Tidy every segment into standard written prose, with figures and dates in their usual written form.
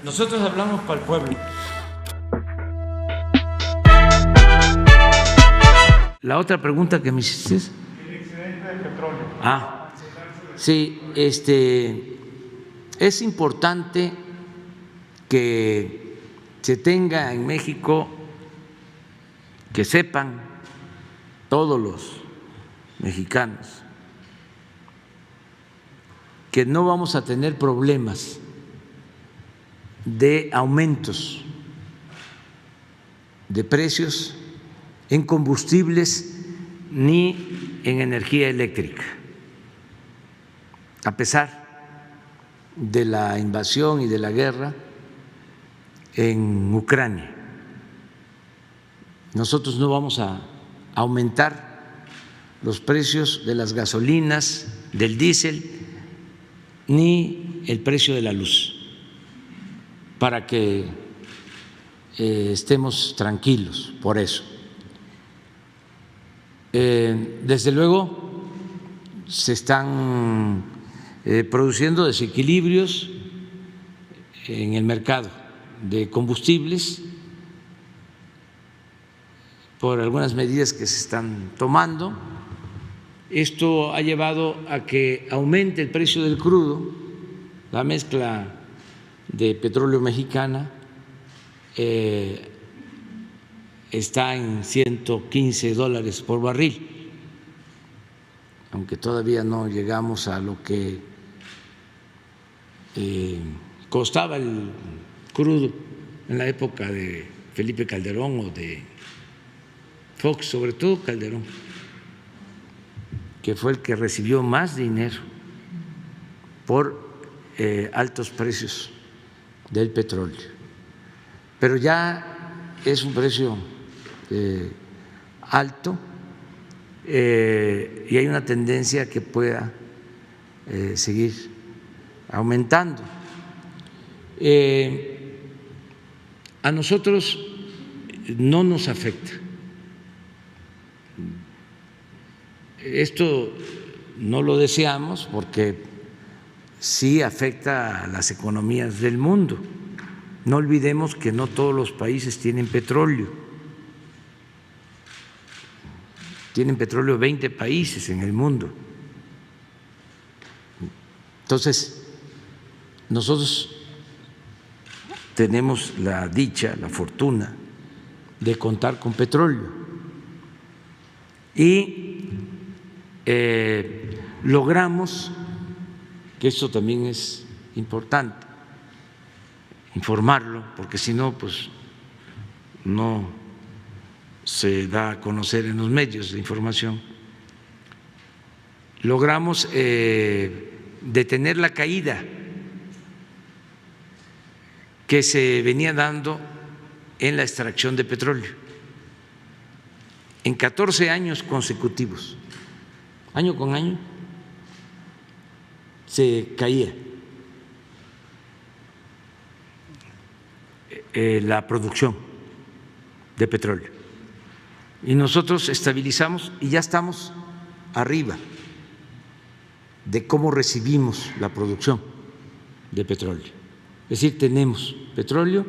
Nosotros hablamos para el pueblo. La otra pregunta que me hiciste es… El excedente de petróleo. Sí, es importante que se tenga en México, que sepan todos los mexicanos, que no vamos a tener problemas de aumentos de precios en combustibles ni en energía eléctrica, a pesar de la invasión y de la guerra en Ucrania. Nosotros no vamos a aumentar los precios de las gasolinas, del diésel, ni el precio de la luz, para que estemos tranquilos por eso. Desde luego se están produciendo desequilibrios en el mercado de combustibles por algunas medidas que se están tomando. Esto ha llevado a que aumente el precio del crudo, la mezcla de petróleo mexicana está en $115 por barril, aunque todavía no llegamos a lo que costaba el crudo en la época de Felipe Calderón o de Fox, sobre todo Calderón, que fue el que recibió más dinero por altos precios del petróleo. Pero ya es un precio alto y hay una tendencia que pueda seguir aumentando. A nosotros no nos afecta. Esto no lo deseamos porque sí afecta a las economías del mundo. No olvidemos que no todos los países tienen petróleo. Tienen petróleo 20 países en el mundo. Entonces, nosotros tenemos la dicha, la fortuna de contar con petróleo y logramos, que esto también es importante informarlo, porque si no, pues no se da a conocer en los medios de información, logramos detener la caída que se venía dando en la extracción de petróleo en 14 años consecutivos. Año con año se caía la producción de petróleo y nosotros estabilizamos y ya estamos arriba de cómo recibimos la producción de petróleo. Es decir, tenemos petróleo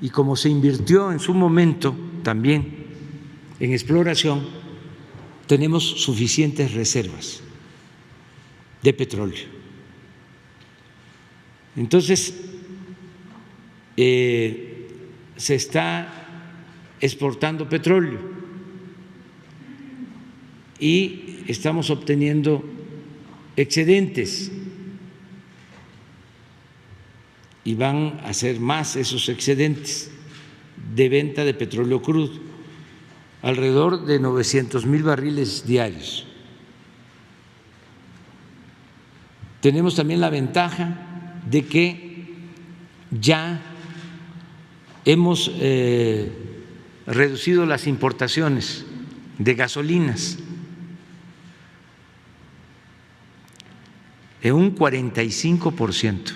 y como se invirtió en su momento también en exploración, tenemos suficientes reservas de petróleo. Entonces, se está exportando petróleo y estamos obteniendo excedentes y van a ser más esos excedentes de venta de petróleo crudo, alrededor de 900,000 barriles diarios. Tenemos también la ventaja de que ya hemos reducido las importaciones de gasolinas en un 45%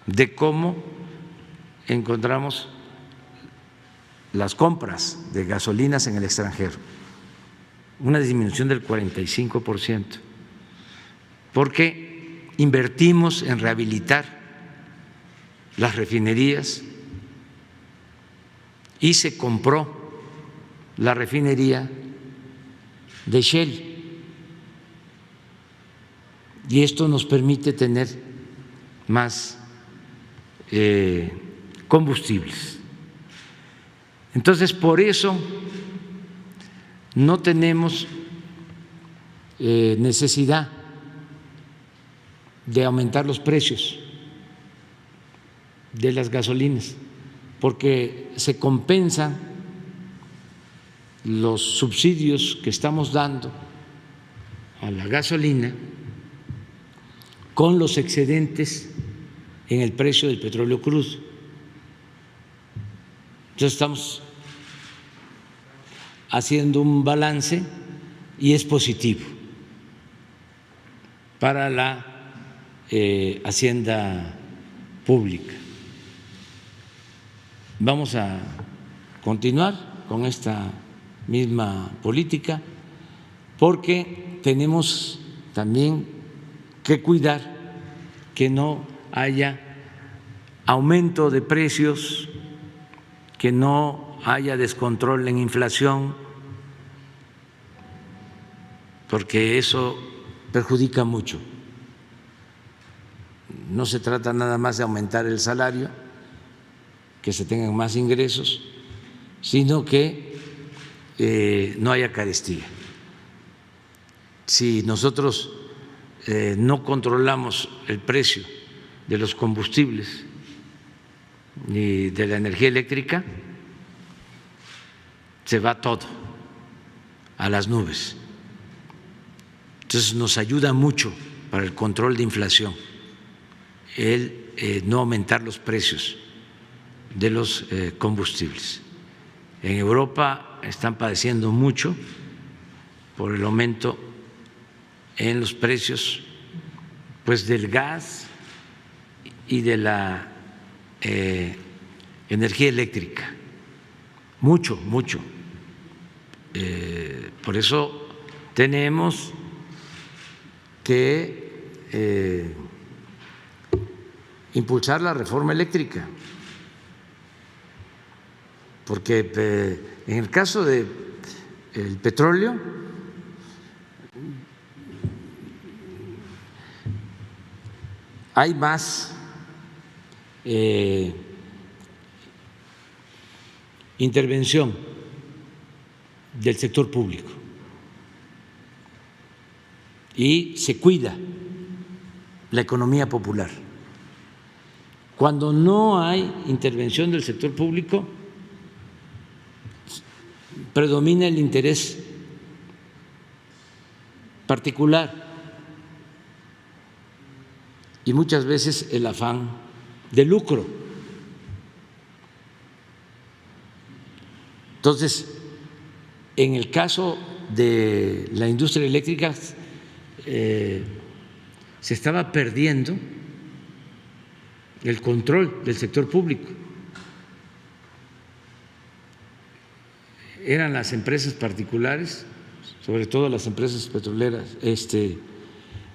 de cómo encontramos las compras de gasolinas en el extranjero, una disminución del 45%, porque invertimos en rehabilitar las refinerías y se compró la refinería de Shell. Y esto nos permite tener más combustibles. Entonces, por eso no tenemos necesidad de aumentar los precios de las gasolinas, porque se compensan los subsidios que estamos dando a la gasolina con los excedentes en el precio del petróleo crudo. Entonces estamos haciendo un balance y es positivo para la hacienda pública. Vamos a continuar con esta misma política porque tenemos también que cuidar que no haya aumento de precios, que no haya descontrol en inflación, porque eso perjudica mucho. No se trata nada más de aumentar el salario, que se tengan más ingresos, sino que no haya carestía. Si nosotros no controlamos el precio de los combustibles ni de la energía eléctrica, se va todo a las nubes. Entonces nos ayuda mucho para el control de inflación el no aumentar los precios de los combustibles. En Europa están padeciendo mucho por el aumento en los precios pues del gas y de la energía eléctrica, mucho. Por eso tenemos que impulsar la reforma eléctrica, porque en el caso del petróleo hay más intervención del sector público y se cuida la economía popular. Cuando no hay intervención del sector público, predomina el interés particular y muchas veces el afán de lucro. Entonces, en el caso de la industria eléctrica, se estaba perdiendo el control del sector público. Eran las empresas particulares, sobre todo las empresas petroleras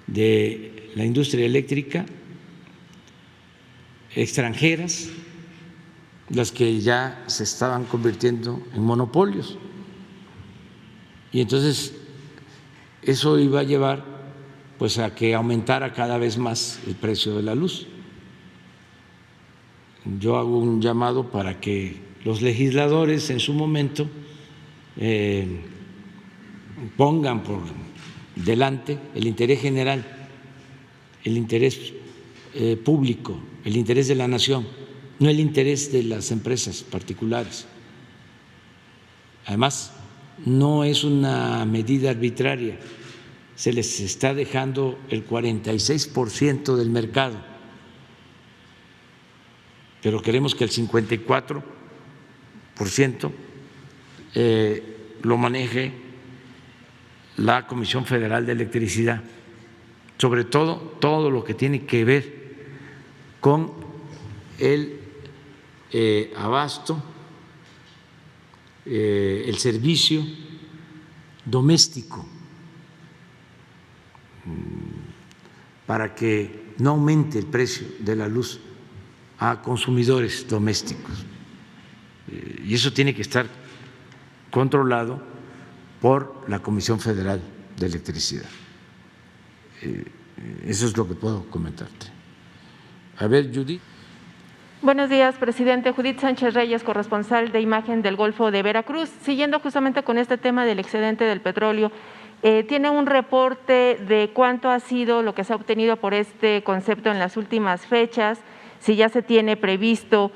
de la industria eléctrica, extranjeras, las que ya se estaban convirtiendo en monopolios. Y entonces eso iba a llevar pues a que aumentara cada vez más el precio de la luz. Yo hago un llamado para que los legisladores en su momento pongan por delante el interés general, el interés público, el interés de la nación, no el interés de las empresas particulares. Además, no es una medida arbitraria, se les está dejando el 46% del mercado, pero queremos que el 54% lo maneje la Comisión Federal de Electricidad, sobre todo lo que tiene que ver con el abasto, el servicio doméstico, para que no aumente el precio de la luz a consumidores domésticos. Y eso tiene que estar controlado por la Comisión Federal de Electricidad. Eso es lo que puedo comentarte. A ver, Judith. Buenos días, presidente. Judith Sánchez Reyes, corresponsal de Imagen del Golfo de Veracruz. Siguiendo justamente con este tema del excedente del petróleo, ¿tiene un reporte de cuánto ha sido lo que se ha obtenido por este concepto en las últimas fechas? Si ya se tiene previsto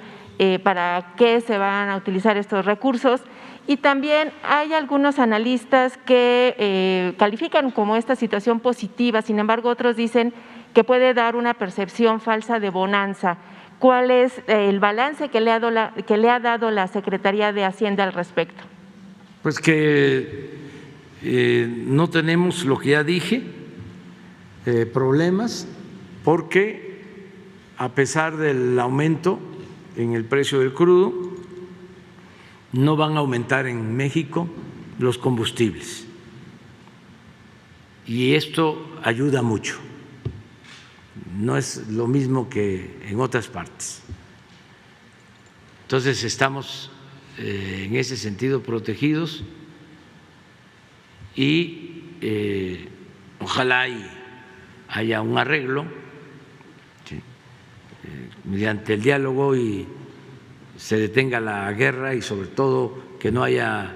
para qué se van a utilizar estos recursos. Y también hay algunos analistas que califican como esta situación positiva, sin embargo otros dicen que puede dar una percepción falsa de bonanza. ¿Cuál es el balance que le ha dado la Secretaría de Hacienda al respecto? Pues que no tenemos, lo que ya dije, problemas, porque a pesar del aumento en el precio del crudo, no van a aumentar en México los combustibles. Y esto ayuda mucho. No es lo mismo que en otras partes. Entonces estamos en ese sentido protegidos y ojalá haya un arreglo, ¿sí?, mediante el diálogo y se detenga la guerra y sobre todo que no haya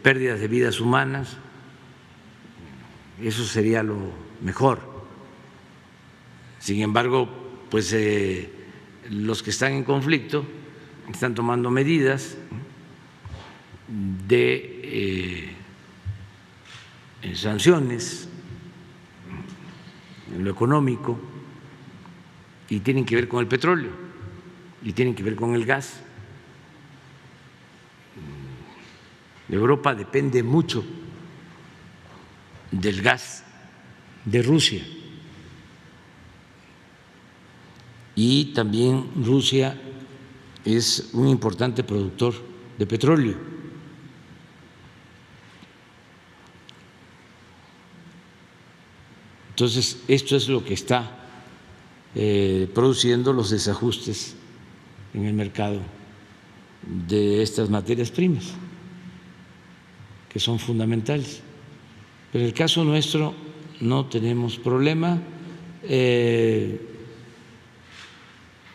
pérdidas de vidas humanas. Eso sería lo mejor. Sin embargo, pues los que están en conflicto están tomando medidas de sanciones en lo económico y tienen que ver con el petróleo y tienen que ver con el gas. Europa depende mucho del gas de Rusia. Y también Rusia es un importante productor de petróleo. Entonces, esto es lo que está produciendo los desajustes en el mercado de estas materias primas, que son fundamentales. Pero en el caso nuestro no tenemos problema.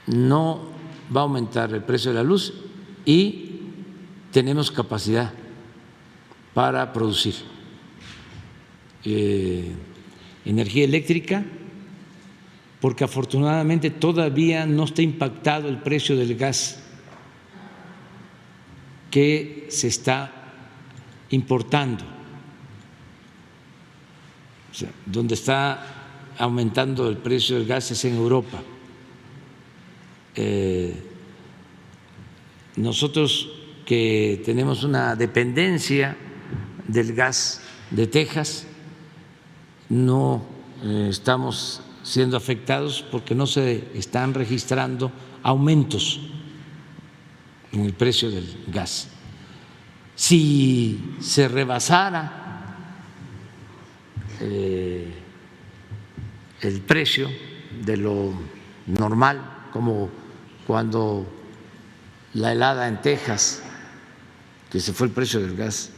No va a aumentar el precio de la luz y tenemos capacidad para producir energía eléctrica, porque afortunadamente todavía no está impactado el precio del gas que se está importando. O sea, donde está aumentando el precio del gas es en Europa. Nosotros que tenemos una dependencia del gas de Texas, no estamos siendo afectados porque no se están registrando aumentos en el precio del gas. Si se rebasara el precio de lo normal, como cuando la helada en Texas, que se fue el precio del gas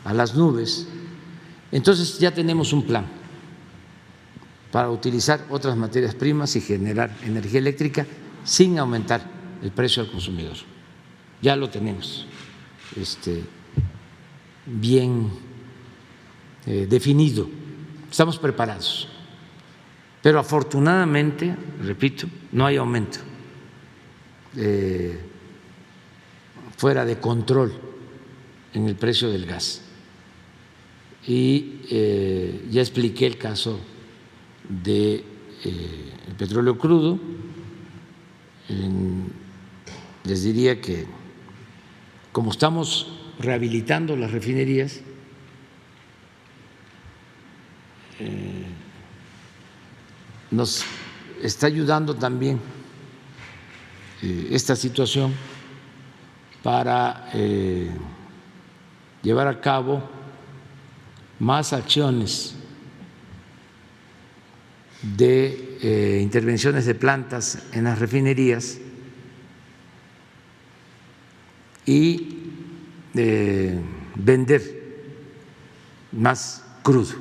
a las nubes, entonces ya tenemos un plan para utilizar otras materias primas y generar energía eléctrica sin aumentar el precio al consumidor. Ya lo tenemos bien definido, estamos preparados. Pero afortunadamente, repito, no hay aumento fuera de control en el precio del gas. Y ya expliqué el caso del petróleo crudo. Les diría que como estamos rehabilitando las refinerías, nos está ayudando también esta situación para llevar a cabo más acciones de intervenciones de plantas en las refinerías y vender más crudo.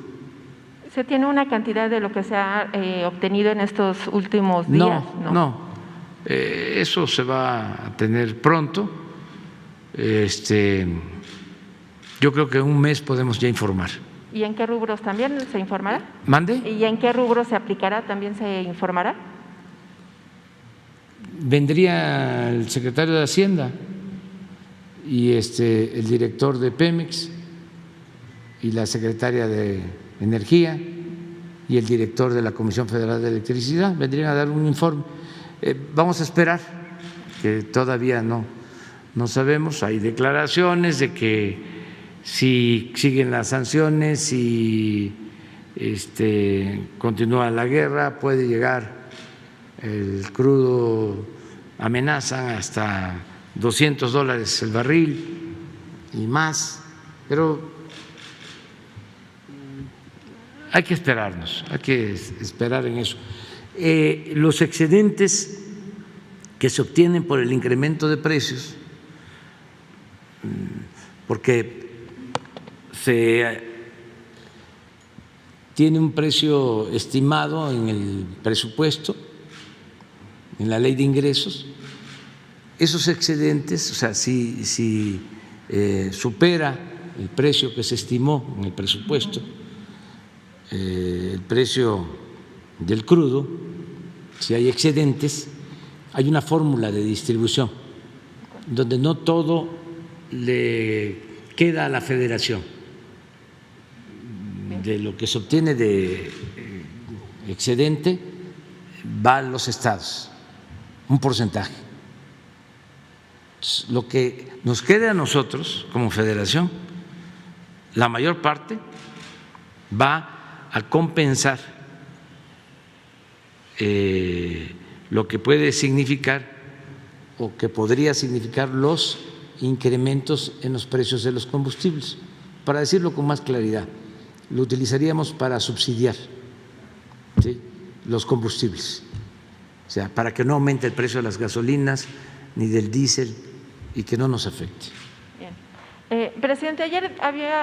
¿Se tiene una cantidad de lo que se ha obtenido en estos últimos días? No. Eso se va a tener pronto. Yo creo que en un mes podemos ya informar. ¿Y en qué rubros también se informará? ¿Mande? ¿Y en qué rubros se aplicará? ¿También se informará? Vendría el secretario de Hacienda y el director de Pemex y la secretaria de Energía y el director de la Comisión Federal de Electricidad vendrían a dar un informe. Vamos a esperar, que todavía no sabemos. Hay declaraciones de que si siguen las sanciones, si continúa la guerra, puede llegar el crudo, amenazan hasta $200 el barril y más, pero hay que esperarnos, hay que esperar en eso. Los excedentes que se obtienen por el incremento de precios, porque se tiene un precio estimado en el presupuesto, en la ley de ingresos, esos excedentes, o sea, si supera el precio que se estimó en el presupuesto, el precio del crudo, si hay excedentes, hay una fórmula de distribución donde no todo le queda a la Federación. De lo que se obtiene de excedente va a los estados, un porcentaje. Lo que nos quede a nosotros como Federación, la mayor parte va a compensar lo que puede significar o que podría significar los incrementos en los precios de los combustibles. Para decirlo con más claridad, lo utilizaríamos para subsidiar, ¿sí?, los combustibles, o sea, para que no aumente el precio de las gasolinas ni del diésel y que no nos afecte. Bien. Presidente, ayer había